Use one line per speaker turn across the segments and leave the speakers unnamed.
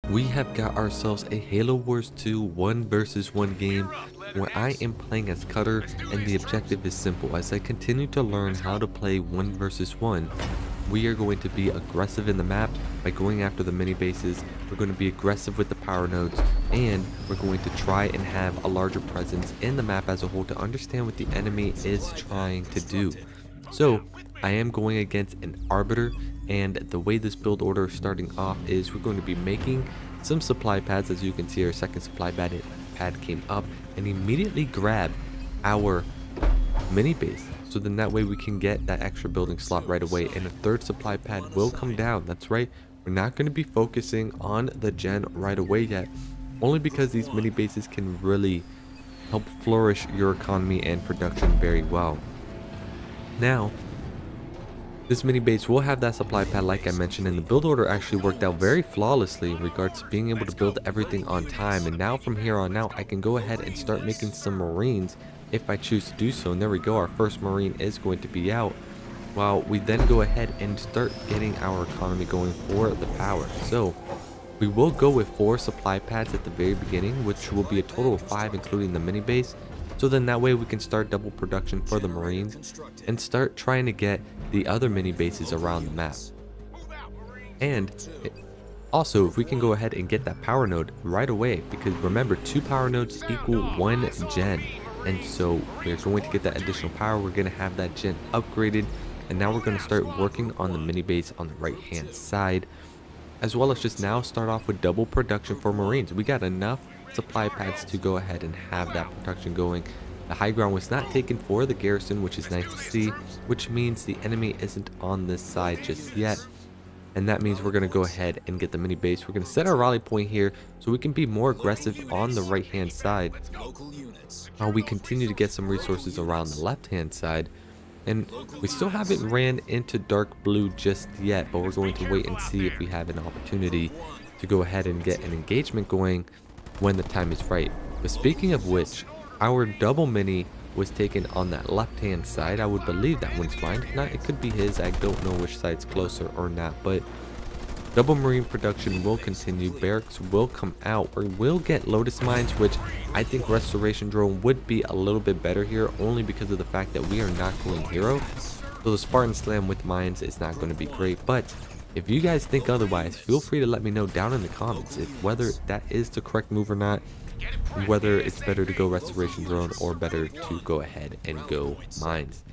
We have got ourselves a Halo Wars 2 1 versus 1 game where I am playing as Cutter, and the objective is simple. As I continue to learn how to play 1 versus 1, we are going to be aggressive in the map by going after the mini bases. We're going to be aggressive with the power nodes, and we're going to try and have a larger presence in the map as a whole to understand what the enemy is trying to do. So I am going against an Arbiter, and the way this build order is starting off is we're going to be making some supply pads. As you can see, our second supply pad came up and immediately grab our mini base, so then that way we can get that extra building slot right away, and a third supply pad will come down. That's right, we're not going to be focusing on the gen right away yet, only because these mini bases can really help flourish your economy and production very well. Now, this mini base will have that supply pad like I mentioned, and the build order actually worked out very flawlessly in regards to being able to build everything on time. And now from here on out, I can go ahead and start making some Marines if I choose to do so. And there we go, our first Marine is going to be out, while we then go ahead and start getting our economy going for the power. So we will go with 4 supply pads at the very beginning, which will be a total of 5 including the mini base. So then that way we can start double production for the Marines and start trying to get the other mini bases around the map. And also, if we can go ahead and get that power node right away, because remember, 2 power nodes equal 1 gen. And so we're going to get that additional power, we're going to have that gen upgraded, and now we're going to start working on the mini base on the right hand side, as well as just now start off with double production for Marines. We got enough supply pads to go ahead and have that production going. The high ground was not taken for the garrison, which is nice to see, which means the enemy isn't on this side just yet. And that means we're going to go ahead and get the mini base. We're going to set our rally point here so we can be more aggressive on the right hand side, while we continue to get some resources around the left hand side. And we still haven't ran into dark blue just yet, but we're going to wait and see if we have an opportunity to go ahead and get an engagement going when the time is right. But speaking of which, our double mini was taken on that left hand side. I would believe that one's mine. If not, it could be his. I don't know which side's closer or not, but double Marine production will continue. Barracks will come out. We will get Lotus mines, which I think restoration drone would be a little bit better here, only because of the fact that we are not going hero. So the Spartan slam with mines is not going to be great. But if you guys think otherwise, feel free to let me know down in the comments if whether that is the correct move or not, whether it's better to go restoration drone or better to go ahead and go mines.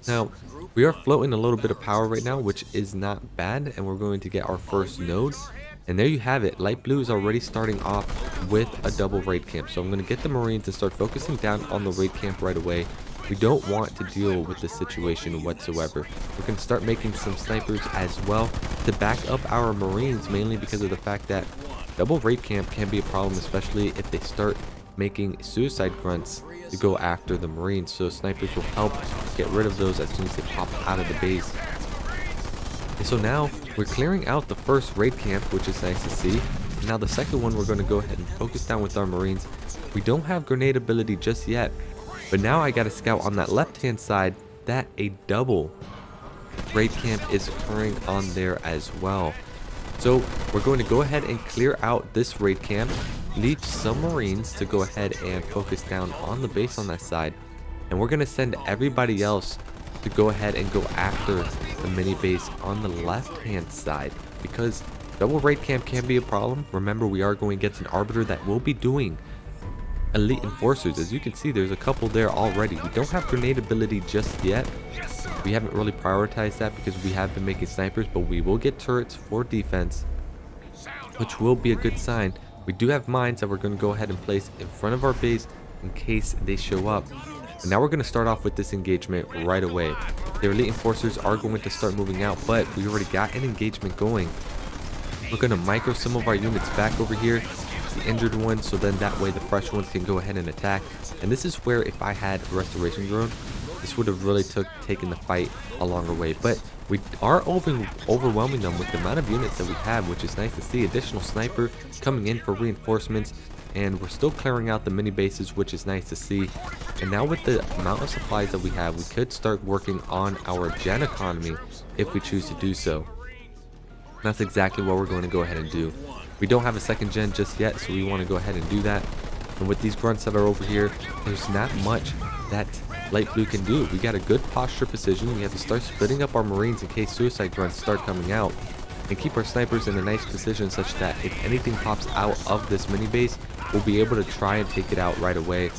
Now, we are floating a little bit of power right now, which is not bad, and we're going to get our first node. And there you have it. Light blue is already starting off with a double raid camp. So I'm going to get the Marines to start focusing down on the raid camp right away. We don't want to deal with this situation whatsoever. We're going to start making some snipers as well to back up our Marines, mainly because of the fact that double raid camp can be a problem, especially if they start making suicide grunts to go after the Marines. So snipers will help get rid of those as soon as they pop out of the base. And so now we're clearing out the first raid camp, which is nice to see. Now the second one, we're going to go ahead and focus down with our Marines. We don't have grenade ability just yet, but now I got a scout on that left hand side that a double raid camp is occurring on there as well. So we're going to go ahead and clear out this raid camp, leave some Marines to go ahead and focus down on the base on that side, and we're going to send everybody else to go ahead and go after the mini base on the left hand side, because double raid camp can be a problem. Remember, we are going against an Arbiter that will be doing elite enforcers. As you can see, there's a couple there already. We don't have grenade ability just yet. We haven't really prioritized that because we have been making snipers, but we will get turrets for defense, which will be a good sign. We do have mines that we're going to go ahead and place in front of our base in case they show up. And now we're going to start off with this engagement right away. The elite enforcers are going to start moving out, but we already got an engagement going. We're going to micro some of our units back over here, the injured ones, so then that way the fresh ones can go ahead and attack. And this is where, if I had restoration drone, this would have really taken the fight a longer way. But we are overwhelming them with the amount of units that we have, which is nice to see. Additional sniper coming in for reinforcements, and we're still clearing out the mini bases, which is nice to see. And now with the amount of supplies that we have, we could start working on our gen economy if we choose to do so. That's exactly what we're going to go ahead and do. We don't have a second gen just yet, so we want to go ahead and do that. And with these grunts that are over here, there's not much that light blue can do. We got a good posture position. We have to start splitting up our marines in case suicide grunts start coming out, and keep our snipers in a nice position such that if anything pops out of this mini base, we'll be able to try and take it out right away.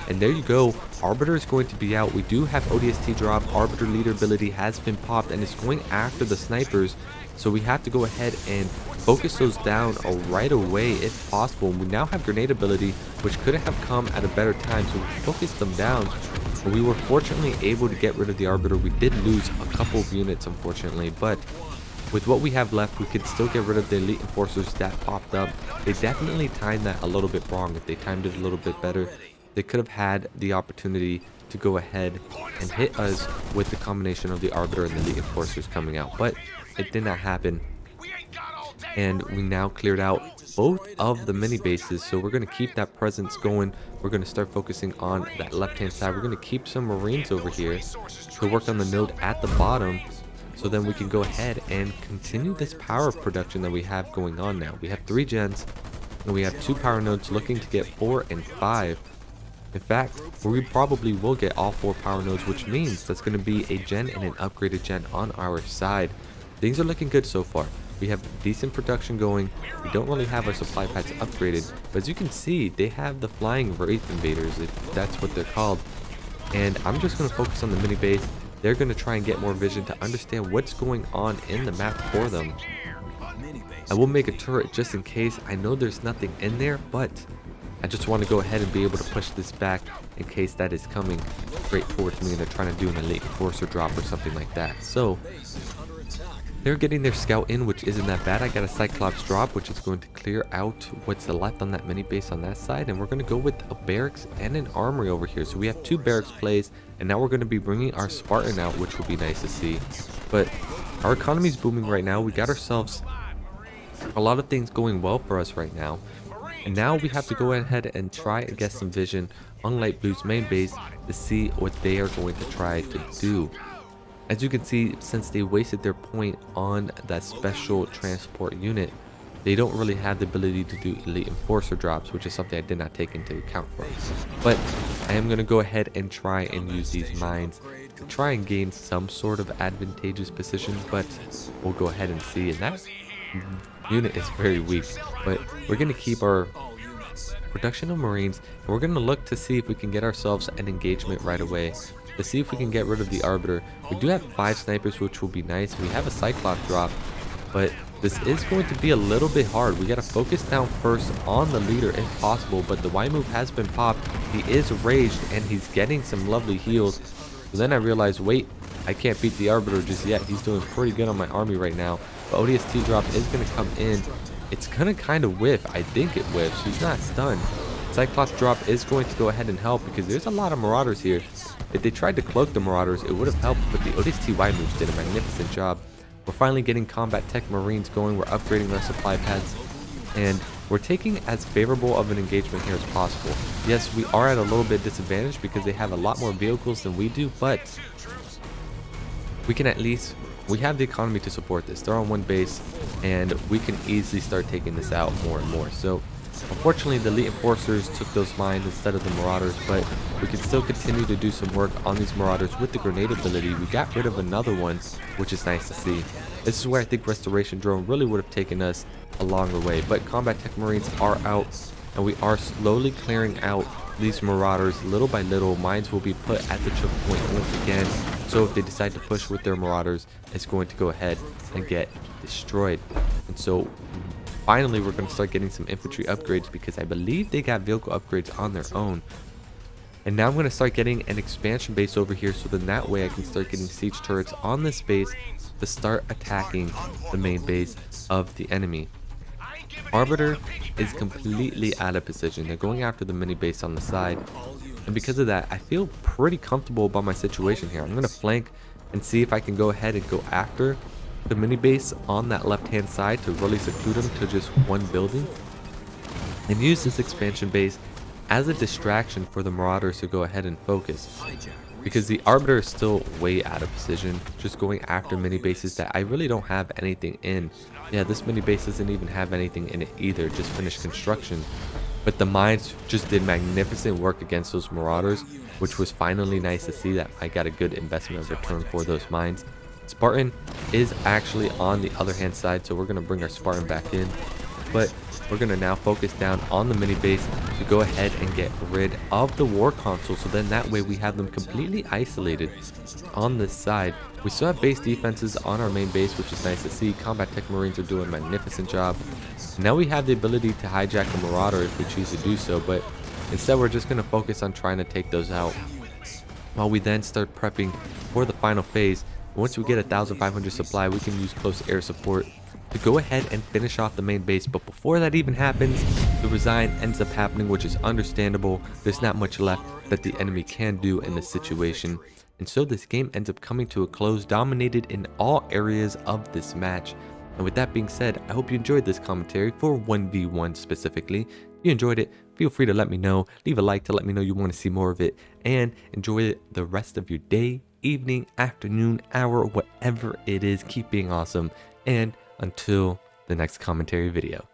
And there you go, Arbiter is going to be out. We do have ODST drop. Arbiter leader ability has been popped and it's going after the snipers, so we have to go ahead and focus those down right away if possible. We now have grenade ability, which could have come at a better time, so we focused them down. And we were fortunately able to get rid of the Arbiter. We did lose a couple of units unfortunately, but with what we have left, we could still get rid of the elite enforcers that popped up. They definitely timed that a little bit wrong. If they timed it a little bit better, they could have had the opportunity to go ahead and hit us with the combination of the Arbiter and the elite enforcers coming out, but it did not happen. And we now cleared out both of the mini bases, so we're going to keep that presence going. We're going to start focusing on that left hand side. We're going to keep some marines over here to work on the node at the bottom, so then we can go ahead and continue this power production that we have going on now. We have 3 gens and we have 2 power nodes looking to get 4 and 5. In fact, we probably will get all 4 power nodes, which means that's going to be a gen and an upgraded gen on our side. Things are looking good so far. We have decent production going. We don't really have our supply pads upgraded, but as you can see, they have the flying wraith invaders, if that's what they're called. And I'm just going to focus on the mini base. They're going to try and get more vision to understand what's going on in the map for them. I will make a turret just in case. I know there's nothing in there, but I just want to go ahead and be able to push this back in case that is coming straight towards me and they're trying to do an elite enforcer drop or something like that. So they're getting their scout in, which isn't that bad. I got a Cyclops drop, which is going to clear out what's left on that mini base on that side. And we're going to go with a barracks and an armory over here. So we have 2 barracks plays, and now we're going to be bringing our Spartan out, which will be nice to see. But our economy is booming right now. We got ourselves a lot of things going well for us right now. And now we have to go ahead and try and get some vision on light blue's main base to see what they are going to try to do. As you can see, since they wasted their point on that special transport unit, they don't really have the ability to do elite enforcer drops, which is something I did not take into account for. But I am going to go ahead and try and use these mines to try and gain some sort of advantageous position, but we'll go ahead and see. And that unit is very weak, but we're going to keep our production of marines, and we're going to look to see if we can get ourselves an engagement right away to see if we can get rid of the Arbiter. We do have 5 snipers, which will be nice. We have a Cyclops drop, but this is going to be a little bit hard. We got to focus down first on the leader if possible, but the Y move has been popped. He is raged and he's getting some lovely heals. So then I realized, wait, I can't beat the Arbiter just yet. He's doing pretty good on my army right now. But ODST drop is going to come in. It's going to kind of whiff. I think it whiffs. He's not stunned. Cyclops drop is going to go ahead and help because there's a lot of marauders here. If they tried to cloak the marauders, it would have helped, but the ODST Y moves did a magnificent job. We're finally getting combat tech marines going. We're upgrading our supply pads, and we're taking as favorable of an engagement here as possible. Yes, we are at a little bit disadvantaged because they have a lot more vehicles than we do, but we can at least, we have the economy to support this. They're on 1 base, and we can easily start taking this out more and more. So unfortunately, the elite enforcers took those mines instead of the marauders, but we can still continue to do some work on these marauders with the grenade ability. We got rid of another one, which is nice to see. This is where I think restoration drone really would have taken us a longer way, but combat tech marines are out, and we are slowly clearing out these marauders little by little. Mines will be put at the choke point once again, so if they decide to push with their marauders, it's going to go ahead and get destroyed. And so finally, we're going to start getting some infantry upgrades because I believe they got vehicle upgrades on their own. And now I'm going to start getting an expansion base over here, so then that way I can start getting siege turrets on this base to start attacking the main base of the enemy. Arbiter is completely out of position. They're going after the mini base on the side, and because of that, I feel pretty comfortable about my situation here. I'm going to flank and see if I can go ahead and go after the mini base on that left hand side to really seclude them to just 1 building, and use this expansion base as a distraction for the marauders to go ahead and focus. because the Arbiter is still way out of position, just going after mini bases that I really don't have anything in. Yeah, this mini base doesn't even have anything in it either, just finished construction. But the mines just did magnificent work against those Marauders, which was finally nice to see that I got a good investment return for those mines. Spartan is actually on the other hand side, so we're going to bring our Spartan back in. But we're going to now focus down on the mini base to go ahead and get rid of the war console, so then that way we have them completely isolated on this side. We still have base defenses on our main base, which is nice to see. Combat Tech Marines are doing a magnificent job. Now we have the ability to hijack the Marauder if we choose to do so, but instead we're just going to focus on trying to take those out, while we then start prepping for the final phase. Once we get 1,500 supply, we can use close air support to go ahead and finish off the main base. But before that even happens, the resign ends up happening, which is understandable. There's not much left that the enemy can do in this situation, and so this game ends up coming to a close, dominated in all areas of this match. And with that being said, I hope you enjoyed this commentary for 1v1 specifically. If you enjoyed it, feel free to let me know. Leave a like to let me know you want to see more of it, and enjoy the rest of your day, evening, afternoon, hour, whatever it is. Keep being awesome, and until the next commentary video.